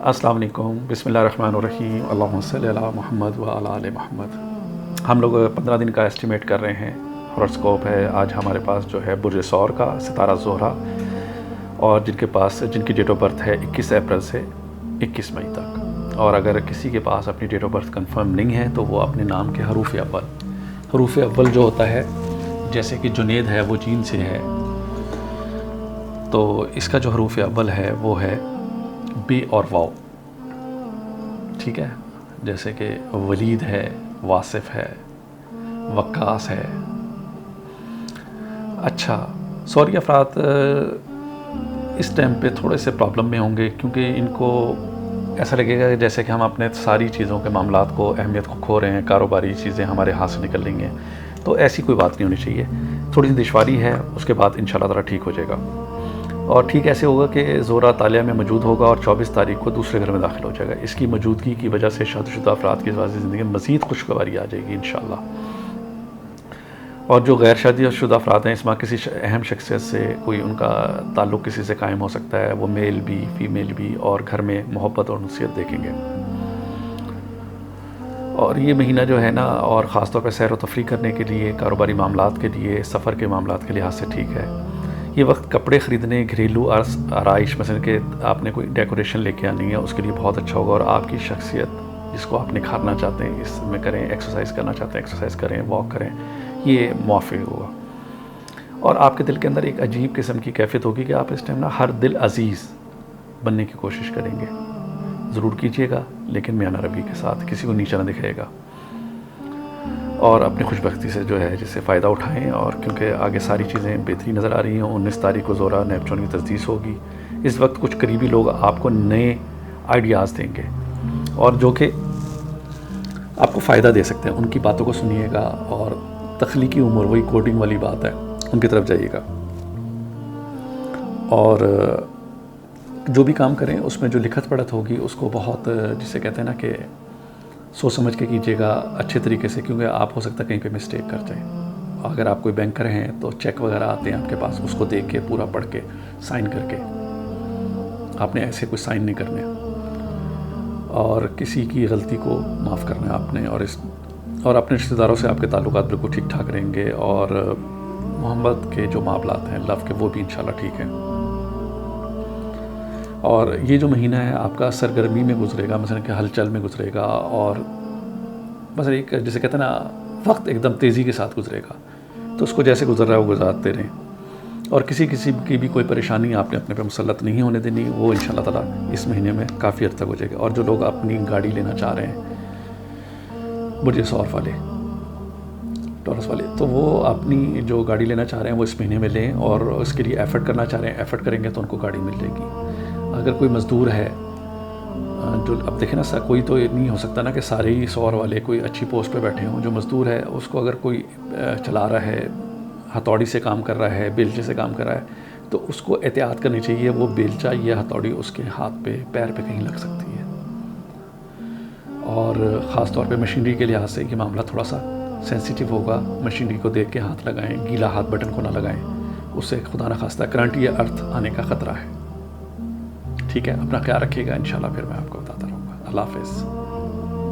السلام علیکم، بسم اللہ الرحمن الرحیم، اللہم صلی علی محمد و علی آل محمد۔ ہم لوگ 15 دن کا ایسٹیمیٹ کر رہے ہیں، ہوراسکوپ ہے۔ آج ہمارے پاس جو ہے برج ثور کا ستارہ زہرہ، اور جن کی ڈیٹ آف برتھ ہے 21 اپریل سے 21 مئی تک۔ اور اگر کسی کے پاس اپنی ڈیٹ آف برتھ کنفرم نہیں ہے تو وہ اپنے نام کے حروف اول جو ہوتا ہے، جیسے کہ جنید ہے وہ جین سے ہے، تو اس کا جو حروف اول ہے وہ ہے بی اور واو، ٹھیک ہے؟ جیسے کہ ولید ہے، واصف ہے، وقاص ہے۔ اچھا، سوری افراد اس ٹائم پہ تھوڑے سے پرابلم میں ہوں گے، کیونکہ ان کو ایسا لگے گا جیسے کہ ہم اپنے ساری چیزوں کے معاملات کو، اہمیت کو کھو رہے ہیں، کاروباری چیزیں ہمارے ہاتھ سے نکل رہی ہیں، تو ایسی کوئی بات نہیں ہونی چاہیے۔ تھوڑی سی دشواری ہے، اس کے بعد انشاءاللہ تعالیٰ ٹھیک ہو جائے گا۔ اور ٹھیک ایسے ہوگا کہ زہرہ طالیہ میں موجود ہوگا اور 24 تاریخ کو دوسرے گھر میں داخل ہو جائے گا۔ اس کی موجودگی کی وجہ سے شادی شدہ افراد کی زندگی میں مزید خوشگواری آ جائے گی انشاءاللہ۔ اور جو غیر شادی شدہ افراد ہیں، اس میں کسی اہم شخصیت سے کوئی ان کا تعلق کسی سے قائم ہو سکتا ہے، وہ میل بھی فیمیل بھی، اور گھر میں محبت اور نصیحت دیکھیں گے۔ اور یہ مہینہ جو ہے نا، اور خاص طور پہ سیر و تفریح کرنے کے لیے، کاروباری معاملات کے لیے، سفر کے معاملات کے لحاظ سے ٹھیک ہے۔ یہ وقت کپڑے خریدنے، گھریلو آرائش، مثلا کہ آپ نے کوئی ڈیکوریشن لے کے آنی ہے، اس کے لیے بہت اچھا ہوگا۔ اور آپ کی شخصیت جس کو آپ نکھارنا چاہتے ہیں، اس میں کریں، ایکسرسائز کرنا چاہتے ہیں ایکسرسائز کریں، واک کریں، یہ موافق ہوگا۔ اور آپ کے دل کے اندر ایک عجیب قسم کی کیفیت ہوگی کہ آپ اس ٹائم نا ہر دل عزیز بننے کی کوشش کریں گے۔ ضرور کیجیے گا، لیکن میانہ روی کے ساتھ، کسی کو نیچا نہ دکھائے گا، اور اپنی خوش بختی سے جو ہے جس سے فائدہ اٹھائیں۔ اور کیونکہ آگے ساری چیزیں بہتری نظر آ رہی ہیں۔ 19 تاریخ کو زہرہ نیپچون کی تجدید ہوگی۔ اس وقت کچھ قریبی لوگ آپ کو نئے آئیڈیاز دیں گے، اور جو کہ آپ کو فائدہ دے سکتے ہیں۔ ان کی باتوں کو سنیے گا، اور تخلیقی امور، وہی کوڈنگ والی بات ہے، ان کی طرف جائیے گا۔ اور جو بھی کام کریں اس میں جو لکھت پڑھت ہوگی اس کو بہت، جسے کہتے ہیں نا کہ سوچ سمجھ کے کیجیے گا، اچھے طریقے سے، کیونکہ آپ ہو سکتا ہے کہیں پہ مسٹیک کر جائیں۔ اگر آپ کوئی بینکر ہیں تو چیک وغیرہ آتے ہیں آپ کے پاس، اس کو دیکھ کے پورا پڑھ کے سائن کر کے، آپ نے ایسے کوئی سائن نہیں کرنے، اور کسی کی غلطی کو معاف کرنا ہے آپ نے، اور اپنے رشتہ داروں سے آپ کے تعلقات بالکل ٹھیک ٹھاک رہیں گے، اور محبت کے جو معاملات ہیں، لو کے، وہ بھی انشاءاللہ ٹھیک ہیں۔ اور یہ جو مہینہ ہے آپ کا سرگرمی میں گزرے گا، مثلا کہ ہلچل میں گزرے گا، اور مثلا ایک جسے کہتے ہیں نا وقت ایک دم تیزی کے ساتھ گزرے گا، تو اس کو جیسے گزر رہا ہے وہ گزارتے رہیں۔ اور کسی کی بھی کوئی پریشانی آپ نے اپنے پہ مسلط نہیں ہونے دینی، وہ انشاءاللہ تعالیٰ اس مہینے میں کافی حد تک ہو جائے گا۔ اور جو لوگ اپنی گاڑی لینا چاہ رہے ہیں، برج ثور والے، ٹورس والے، تو وہ اپنی جو گاڑی لینا چاہ رہے ہیں وہ اس مہینے میں لیں، اور اس کے لیے ایفرٹ کرنا چاہ رہے ہیں، ایفرٹ کریں گے تو ان کو گاڑی مل جائے گی۔ اگر کوئی مزدور ہے جو، اب دیکھیں نا، کوئی تو نہیں ہو سکتا نا کہ سارے ہی ثور والے کوئی اچھی پوسٹ پہ بیٹھے ہوں۔ جو مزدور ہے اس کو اگر کوئی چلا رہا ہے، ہتھوڑی سے کام کر رہا ہے، بیلچے سے کام کر رہا ہے، تو اس کو احتیاط کرنی چاہیے۔ وہ بیلچا یا ہتھوڑی اس کے ہاتھ پہ، پیر پہ کہیں لگ سکتی ہے۔ اور خاص طور پہ مشینری کے لحاظ سے یہ معاملہ تھوڑا سا سینسیٹیو ہوگا۔ مشینری کو دیکھ کے ہاتھ لگائیں، گیلا ہاتھ بٹن کو نہ لگائیں، اس سے خدا نخواستہ کرنٹ یا ارتھ آنے کا خطرہ ہے۔ ٹھیک ہے، اپنا خیال رکھیے گا، انشاءاللہ پھر میں آپ کو بتاتا رہوں گا۔ اللہ حافظ۔